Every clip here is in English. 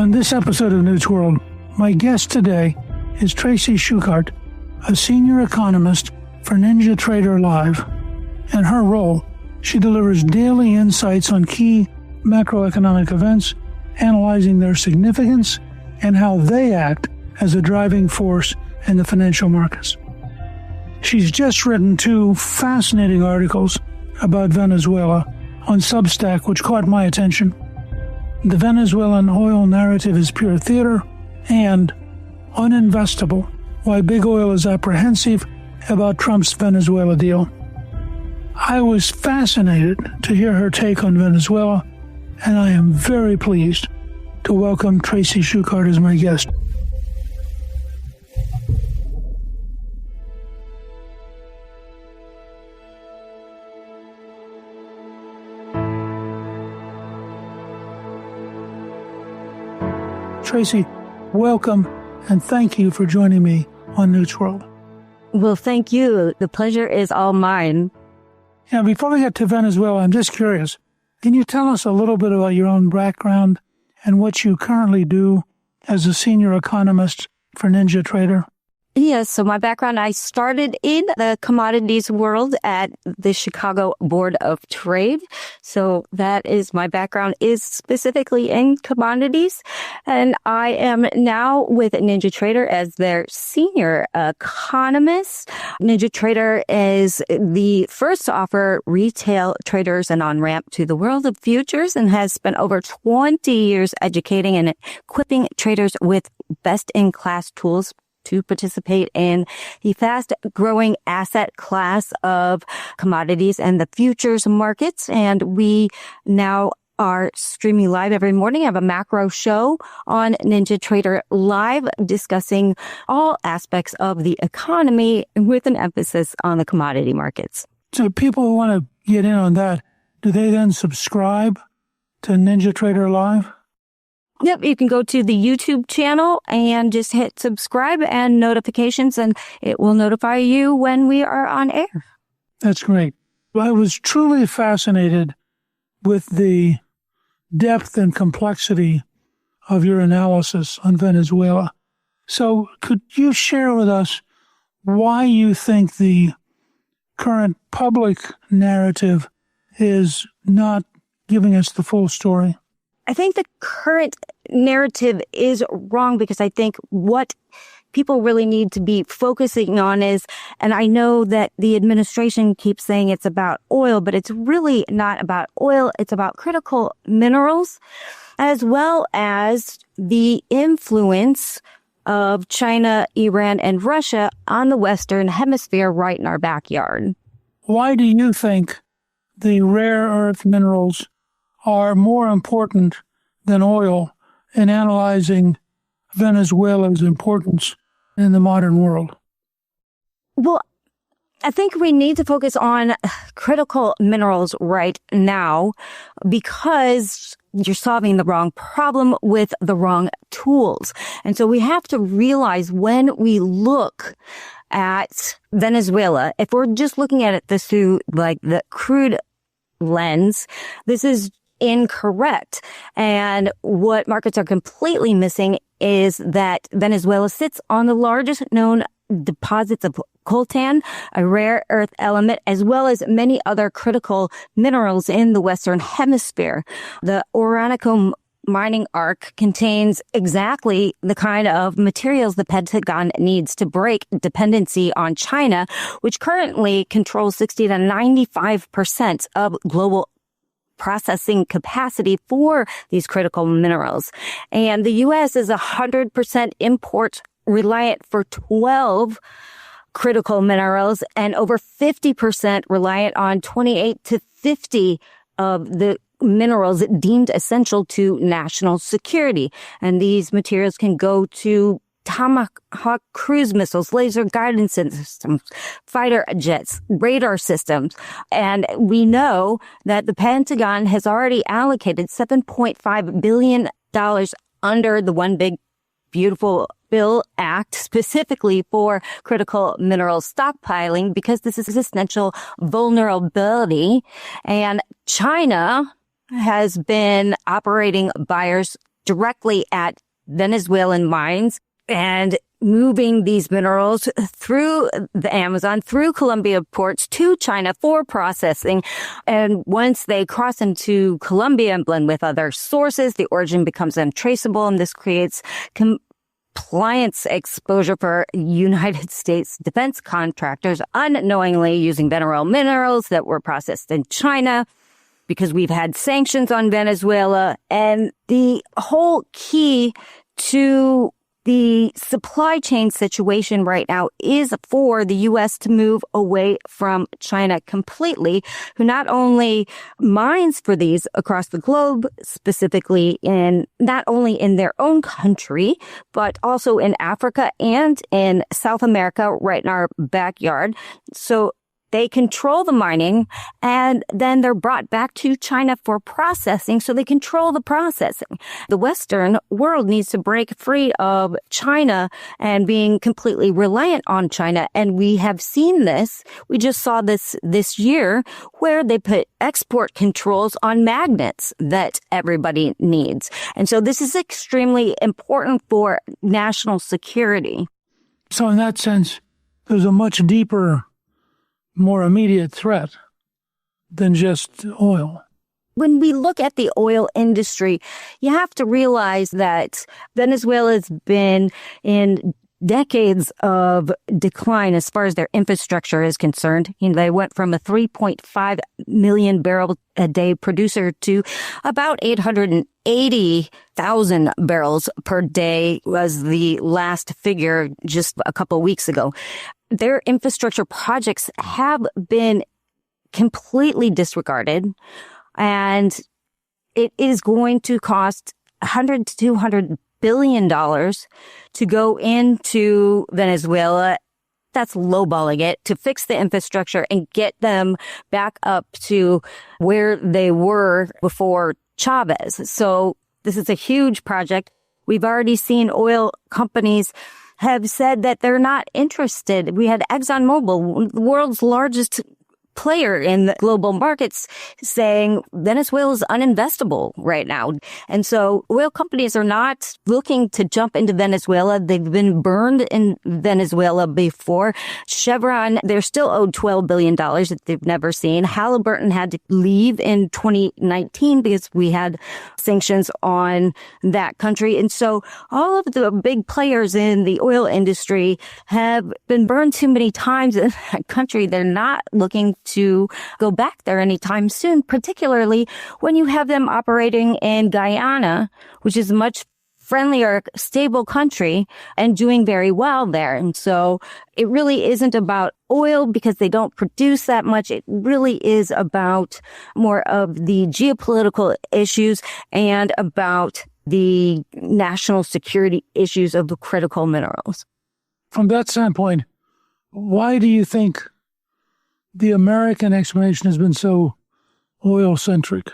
On this episode of Newt's World, my guest today is Tracy Shuchart, a senior economist for NinjaTrader Live. In her role, she delivers daily insights on key macroeconomic events, analyzing their significance and how they act as a driving force in the financial markets. She's just written 2 fascinating articles about Venezuela on Substack, which caught my attention. The Venezuelan Oil Narrative is Pure Theater, and Uninvestable, Why Big Oil is Apprehensive About Trump's Venezuela Deal. I was fascinated to hear her take on Venezuela, and I am very pleased to welcome Tracy Shuchart as my guest. Tracy, welcome, and thank you for joining me on Newt's World. Well, thank you. The pleasure is all mine. Now, before we get to Venezuela, I'm just curious. Can you tell us a little bit about your own background and what you currently do as a senior economist for NinjaTrader? Yes, so my background, I started in the commodities world at the Chicago Board of Trade. So that is my background, is specifically in commodities. And I am now with NinjaTrader as their senior economist. NinjaTrader is the first to offer retail traders an on-ramp to the world of futures and has spent over 20 years educating and equipping traders with best-in-class tools to participate in the fast-growing asset class of commodities and the futures markets. And we now are streaming live every morning. I have a macro show on NinjaTrader Live discussing all aspects of the economy with an emphasis on the commodity markets. So people who want to get in on that, do they then subscribe to NinjaTrader Live? Yep, you can go to the YouTube channel and just hit subscribe and notifications, and it will notify you when we are on air. That's great. I was truly fascinated with the depth and complexity of your analysis on Venezuela. So could you share with us why you think the current public narrative is not giving us the full story? I think the current narrative is wrong because I think what people really need to be focusing on is, and I know that the administration keeps saying it's about oil, but it's really not about oil. It's about critical minerals, as well as the influence of China, Iran, and Russia on the Western Hemisphere right in our backyard. Why do you think the rare earth minerals are more important than oil in analyzing Venezuela's importance in the modern world? Well, I think we need to focus on critical minerals right now because you're solving the wrong problem with the wrong tools. And so we have to realize when we look at Venezuela, if we're just looking at it this through like the crude lens, this is incorrect. And what markets are completely missing is that Venezuela sits on the largest known deposits of coltan, a rare earth element, as well as many other critical minerals in the Western Hemisphere. The Orinoco mining arc contains exactly the kind of materials the Pentagon needs to break dependency on China, which currently controls 60 to 95% of global processing capacity for these critical minerals. And the U.S. is 100% import reliant for 12 critical minerals and over 50% reliant on 28 to 50 of the minerals deemed essential to national security. And these materials can go to Tomahawk cruise missiles, laser guidance systems, fighter jets, radar systems. And we know that the Pentagon has already allocated $7.5 billion under the One Big Beautiful Bill Act specifically for critical mineral stockpiling because this is essential vulnerability. And China has been operating buyer's directly at Venezuelan mines and moving these minerals through the Amazon, through Colombia ports to China for processing. And once they cross into Colombia and blend with other sources, the origin becomes untraceable, and this creates compliance exposure for United States defense contractors unknowingly using Venezuelan minerals that were processed in China, because we've had sanctions on Venezuela. And the whole key to the supply chain situation right now is for the U.S. to move away from China completely, who not only mines for these across the globe, specifically not only in their own country, but also in Africa and in South America, right in our backyard. So they control the mining, and then they're brought back to China for processing, so they control the processing. The Western world needs to break free of China and being completely reliant on China, and we have seen this. We just saw this year where they put export controls on magnets that everybody needs. And so this is extremely important for national security. So in that sense, there's a much deeper, more immediate threat than just oil. When we look at the oil industry, you have to realize that Venezuela's been in decades of decline as far as their infrastructure is concerned. They went from a 3.5 million barrel a day producer to about 880,000 barrels per day was the last figure just a couple of weeks ago. Their infrastructure projects have been completely disregarded, and it is going to cost $100 to $200 billion to go into Venezuela. That's lowballing it, to fix the infrastructure and get them back up to where they were before Chavez. So this is a huge project. We've already seen oil companies have said that they're not interested. We had ExxonMobil, the world's largest player in the global markets, saying Venezuela is uninvestable right now. And so oil companies are not looking to jump into Venezuela. They've been burned in Venezuela before. Chevron, they're still owed $12 billion that they've never seen. Halliburton had to leave in 2019 because we had sanctions on that country. And so all of the big players in the oil industry have been burned too many times in that country. They're not looking to go back there anytime soon, particularly when you have them operating in Guyana, which is a much friendlier, stable country, and doing very well there. And so it really isn't about oil because they don't produce that much. It really is about more of the geopolitical issues and about the national security issues of the critical minerals. From that standpoint, why do you think the American explanation has been so oil-centric?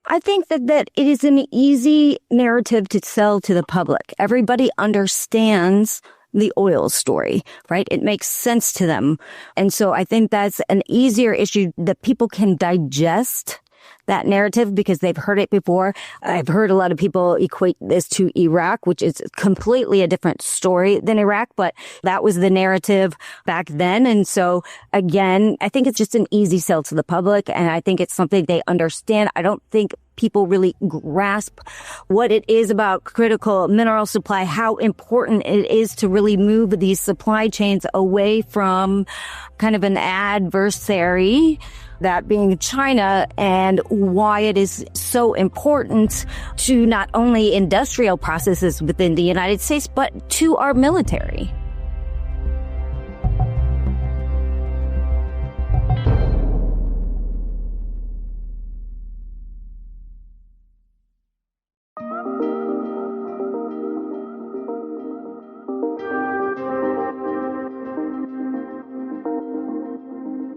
I think that it is an easy narrative to sell to the public. Everybody understands the oil story, right? It makes sense to them. And so I think that's an easier issue that people can digest that narrative because they've heard it before. I've heard a lot of people equate this to Iraq, which is completely a different story than Iraq, but that was the narrative back then. And so again, I think it's just an easy sell to the public, and I think it's something they understand. I don't think people really grasp what it is about critical mineral supply, how important it is to really move these supply chains away from kind of an adversary, that being China, and why it is so important to not only industrial processes within the United States, but to our military.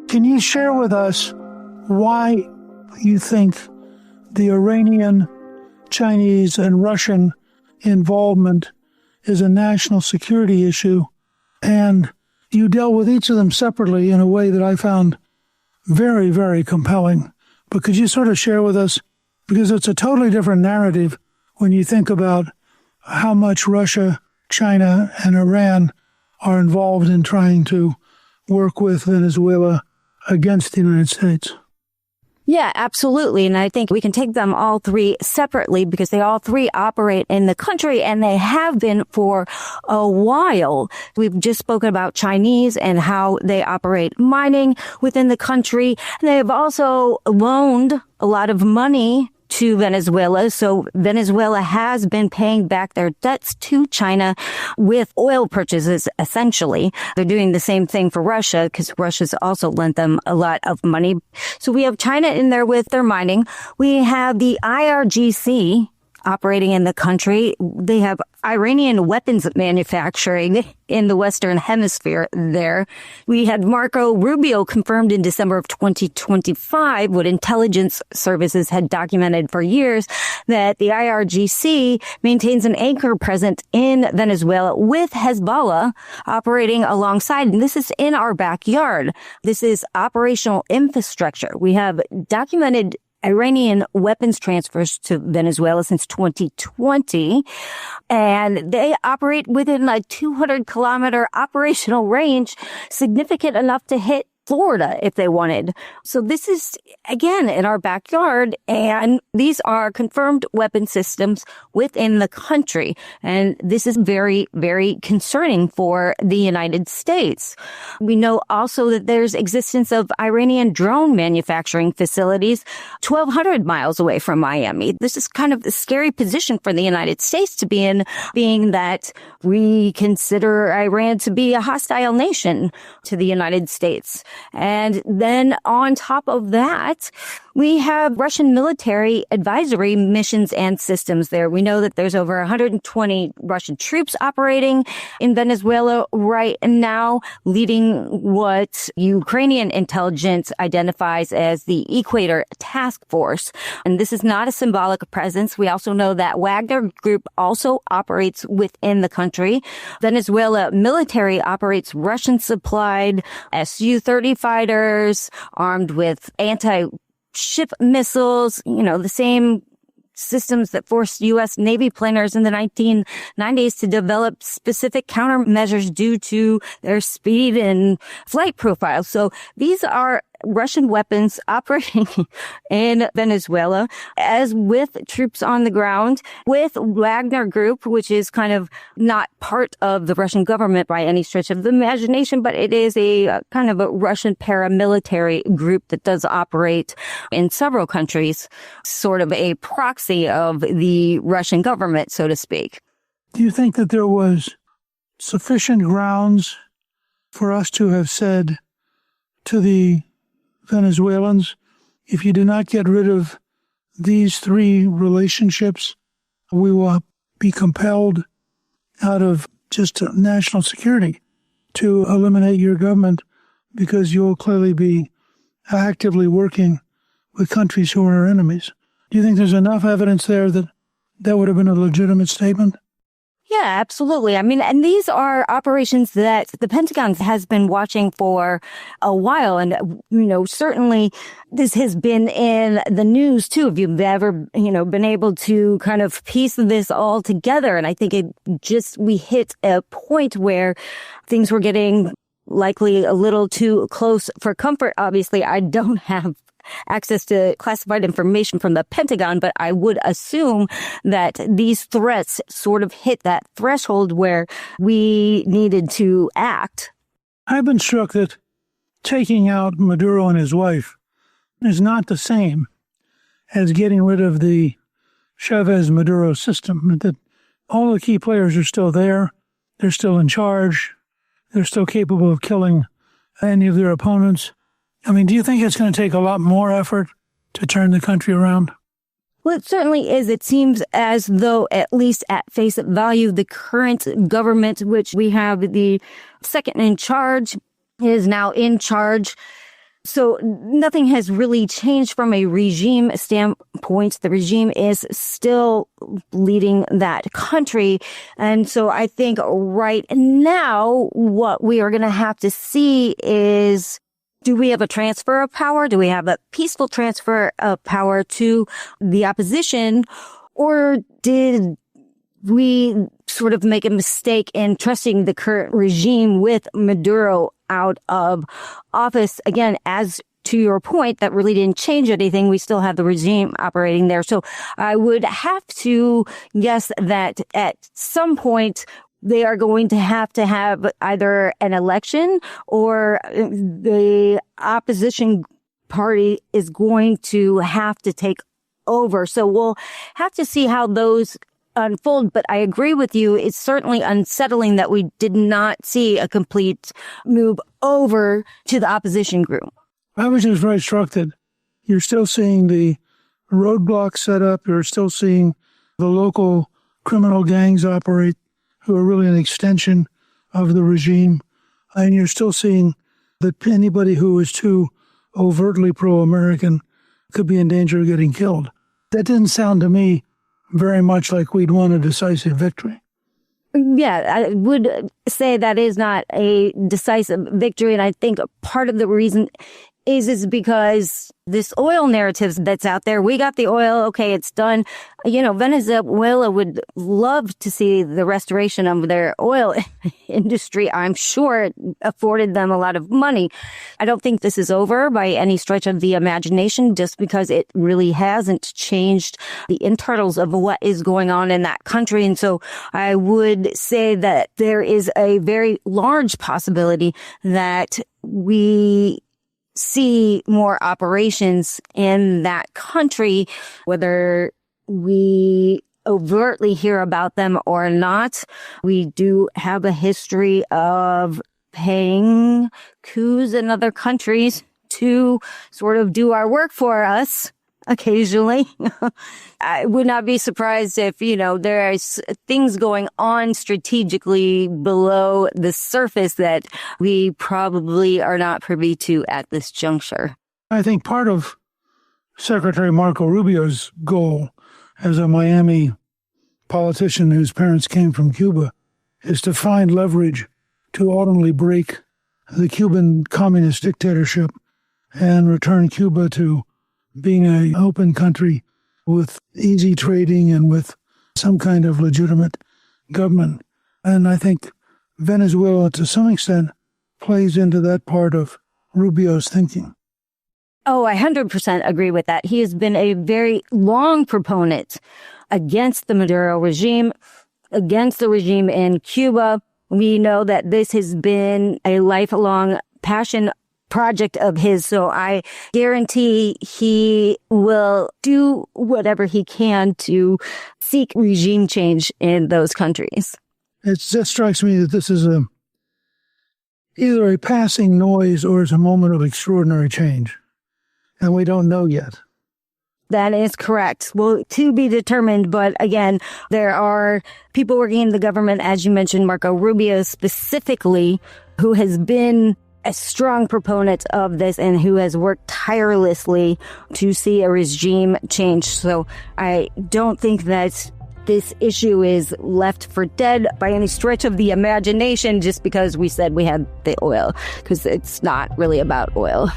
Can you share with us why you think the Iranian, Chinese, and Russian involvement is a national security issue? And you dealt with each of them separately in a way that I found very, very compelling. But could you sort of share with us, because it's a totally different narrative, when you think about how much Russia, China, and Iran are involved in trying to work with Venezuela against the United States. Yeah, absolutely. And I think we can take them all three separately because they all three operate in the country and they have been for a while. We've just spoken about Chinese and how they operate mining within the country. And they have also loaned a lot of money to Venezuela. So Venezuela has been paying back their debts to China with oil purchases, essentially. They're doing the same thing for Russia because Russia's also lent them a lot of money. So we have China in there with their mining. We have the IRGC operating in the country. They have Iranian weapons manufacturing in the Western Hemisphere there. We had Marco Rubio confirmed in December of 2025 what intelligence services had documented for years that the IRGC maintains an anchor presence in Venezuela with Hezbollah operating alongside. And this is in our backyard. This is operational infrastructure. We have documented Iranian weapons transfers to Venezuela since 2020, and they operate within a 200-kilometer operational range, significant enough to hit Florida if they wanted. So this is, again, in our backyard, and these are confirmed weapon systems within the country. And this is very, very concerning for the United States. We know also that there's existence of Iranian drone manufacturing facilities 1,200 miles away from Miami. This is kind of a scary position for the United States to be in, being that we consider Iran to be a hostile nation to the United States. And then on top of that, we have Russian military advisory missions and systems there. We know that there's over 120 Russian troops operating in Venezuela right now, leading what Ukrainian intelligence identifies as the Equator Task Force. And this is not a symbolic presence. We also know that Wagner Group also operates within the country. Venezuela military operates Russian-supplied Su-30 fighters armed with anti-ship missiles, the same systems that forced U.S. Navy planners in the 1990s to develop specific countermeasures due to their speed and flight profiles. So these are Russian weapons operating in Venezuela, as with troops on the ground, with Wagner Group, which is kind of not part of the Russian government by any stretch of the imagination, but it is a kind of a Russian paramilitary group that does operate in several countries, sort of a proxy of the Russian government, so to speak. Do you think that there was sufficient grounds for us to have said to the Venezuelans, if you do not get rid of these three relationships, we will be compelled out of just national security to eliminate your government because you'll clearly be actively working with countries who are our enemies? Do you think there's enough evidence there that that would have been a legitimate statement? Yeah, absolutely. I mean, and these are operations that the Pentagon has been watching for a while. And, certainly this has been in the news too. If you've ever, been able to kind of piece this all together. And I think we hit a point where things were getting likely a little too close for comfort. Obviously, I don't have access to classified information from the Pentagon, but I would assume that these threats sort of hit that threshold where we needed to act. I've been struck that taking out Maduro and his wife is not the same as getting rid of the Chavez-Maduro system, that all the key players are still there, they're still in charge, they're still capable of killing any of their opponents. I mean, do you think it's going to take a lot more effort to turn the country around? Well, it certainly is. It seems as though, at least at face value, the current government, which we have the second in charge, is now in charge. So nothing has really changed from a regime standpoint. The regime is still leading that country. And so I think right now, what we are going to have to see is, do we have a transfer of power? Do we have a peaceful transfer of power to the opposition? Or did we sort of make a mistake in trusting the current regime with Maduro out of office? Again, as to your point, that really didn't change anything. We still have the regime operating there. So I would have to guess that at some point they are going to have either an election or the opposition party is going to have to take over. So we'll have to see how those unfold. But I agree with you. It's certainly unsettling that we did not see a complete move over to the opposition group. I was just very struck that you're still seeing the roadblocks set up. You're still seeing the local criminal gangs operate, who are really an extension of the regime. And you're still seeing that anybody who is too overtly pro-American could be in danger of getting killed. That didn't sound to me very much like we'd won a decisive victory. Yeah, I would say that is not a decisive victory. And I think part of the reason is because this oil narrative that's out there, we got the oil, okay, it's done. You know, Venezuela would love to see the restoration of their oil industry. I'm sure it afforded them a lot of money. I don't think this is over by any stretch of the imagination, just because it really hasn't changed the internals of what is going on in that country. And so I would say that there is a very large possibility that we see more operations in that country, whether we overtly hear about them or not. We do have a history of paying coups in other countries to sort of do our work for us occasionally. I would not be surprised if, there are things going on strategically below the surface that we probably are not privy to at this juncture. I think part of Secretary Marco Rubio's goal as a Miami politician whose parents came from Cuba is to find leverage to ultimately break the Cuban communist dictatorship and return Cuba to being an open country with easy trading and with some kind of legitimate government. And I think Venezuela, to some extent, plays into that part of Rubio's thinking. Oh, I 100% agree with that. He has been a very long proponent against the Maduro regime, against the regime in Cuba. We know that this has been a lifelong passion project of his, so I guarantee he will do whatever he can to seek regime change in those countries. It just strikes me that this is either a passing noise or it's a moment of extraordinary change, and we don't know yet. That is correct. Well, to be determined, but again, there are people working in the government, as you mentioned, Marco Rubio specifically, who has been a strong proponent of this and who has worked tirelessly to see a regime change. So I don't think that this issue is left for dead by any stretch of the imagination just because we said we had the oil, because it's not really about oil.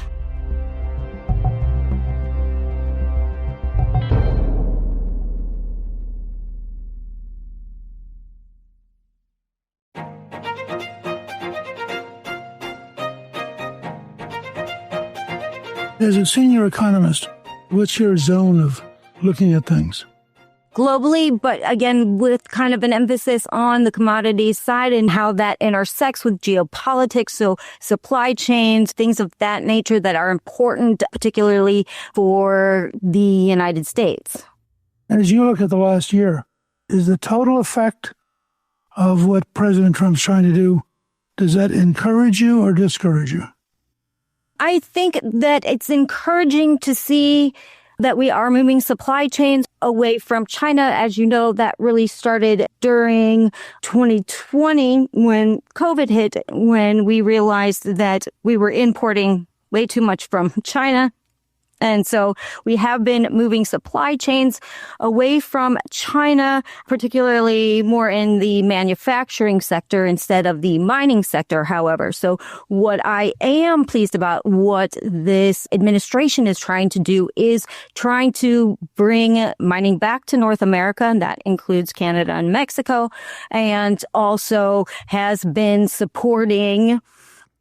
As a senior economist, what's your zone of looking at things? Globally, but again, with kind of an emphasis on the commodities side and how that intersects with geopolitics. So supply chains, things of that nature that are important, particularly for the United States. As you look at the last year, is the total effect of what President Trump's trying to do, does that encourage you or discourage you? I think that it's encouraging to see that we are moving supply chains away from China. As you know, that really started during 2020 when COVID hit, when we realized that we were importing way too much from China. And so we have been moving supply chains away from China, particularly more in the manufacturing sector instead of the mining sector, however. So what I am pleased about, what this administration is trying to do, is trying to bring mining back to North America, and that includes Canada and Mexico, and also has been supporting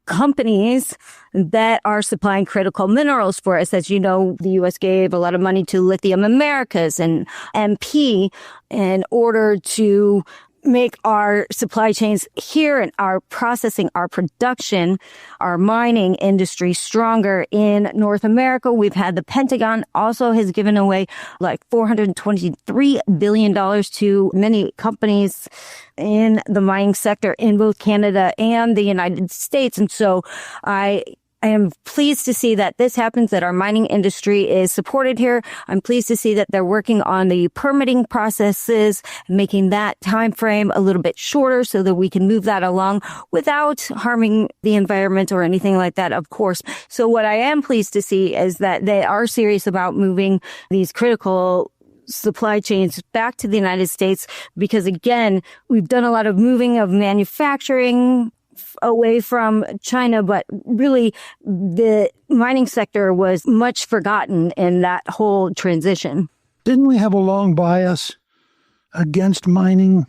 companies that are supplying critical minerals for us. As you know, the U.S. gave a lot of money to Lithium Americas and MP in order to make our supply chains here and our processing, our production, our mining industry stronger in North America. We've had the Pentagon also has given away like $423 billion to many companies in the mining sector in both Canada and the United States. And so I am pleased to see that this happens, that our mining industry is supported here. I'm pleased to see that they're working on the permitting processes, making that time frame a little bit shorter so that we can move that along without harming the environment or anything like that, of course. So what I am pleased to see is that they are serious about moving these critical supply chains back to the United States, because again, we've done a lot of moving of manufacturing away from China, but really the mining sector was much forgotten in that whole transition. Didn't we have a long bias against mining?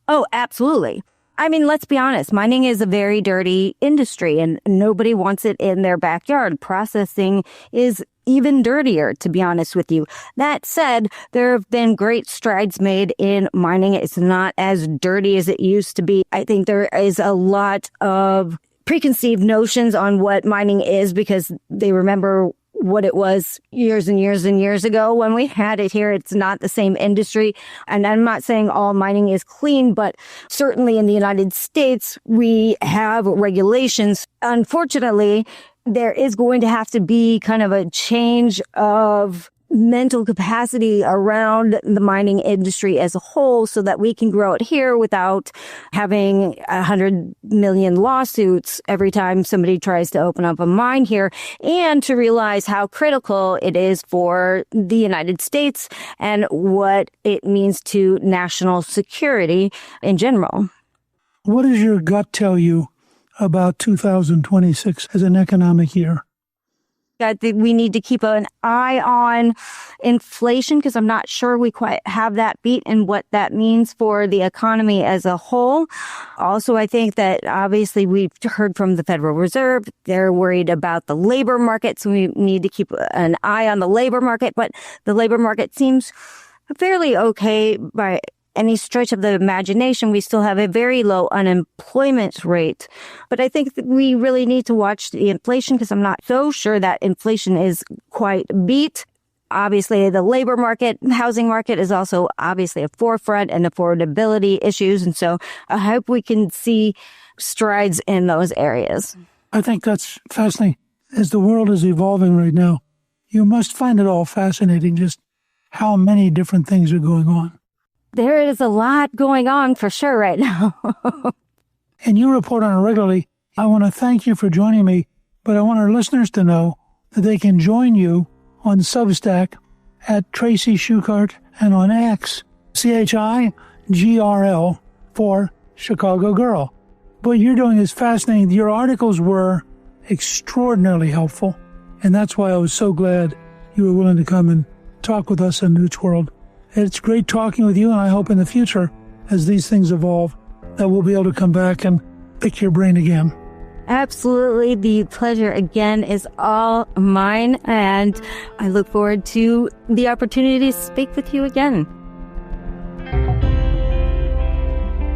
Oh, absolutely. I mean, let's be honest. Mining is a very dirty industry and nobody wants it in their backyard. Processing is even dirtier, to be honest with you. That said, there have been great strides made in mining. It's not as dirty as it used to be. I think there is a lot of preconceived notions on what mining is because they remember what it was years and years and years ago when we had it here. It's not the same industry. And I'm not saying all mining is clean, but certainly in the United States, we have regulations. Unfortunately, there is going to have to be kind of a change of mental capacity around the mining industry as a whole so that we can grow it here without having 100 million lawsuits every time somebody tries to open up a mine here, and to realize how critical it is for the United States and what it means to national security in general. What does your gut tell you about 2026 as an economic year? I think we need to keep an eye on inflation because I'm not sure we quite have that beat and what that means for the economy as a whole. Also, I think that obviously we've heard from the Federal Reserve. They're worried about the labor market, so we need to keep an eye on the labor market. But the labor market seems fairly okay by any stretch of the imagination. We still have a very low unemployment rate. But I think that we really need to watch the inflation because I'm not so sure that inflation is quite beat. Obviously, the labor market, housing market is also obviously a forefront and affordability issues. And so I hope we can see strides in those areas. I think that's fascinating. As the world is evolving right now, you must find it all fascinating just how many different things are going on. There is a lot going on for sure right now. And you report on it regularly. I want to thank you for joining me, but I want our listeners to know that they can join you on Substack at Tracy Shuchart and on X, CHIGRL, for Chicago Girl. What you're doing is fascinating. Your articles were extraordinarily helpful, and that's why I was so glad you were willing to come and talk with us on Newt's World. It's great talking with you, and I hope in the future, as these things evolve, that we'll be able to come back and pick your brain again. Absolutely. The pleasure again is all mine, and I look forward to the opportunity to speak with you again.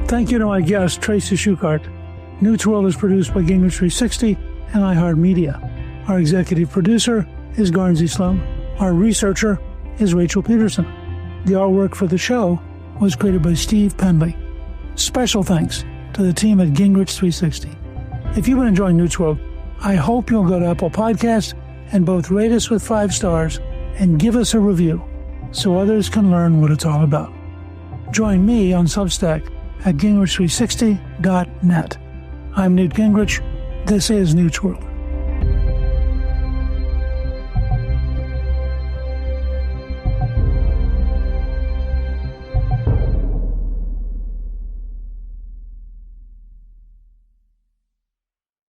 Thank you to my guest, Tracy Shuchart. Newt's World is produced by Gingrich 360 and iHeartMedia. Our executive producer is Garnsey Sloan. Our researcher is Rachel Peterson. The artwork for the show was created by Steve Penley. Special thanks to the team at Gingrich 360. If you've been enjoying Newt's World, I hope you'll go to Apple Podcasts and both rate us with 5 stars and give us a review so others can learn what it's all about. Join me on Substack at Gingrich360.net. I'm Newt Gingrich. This is Newt's World.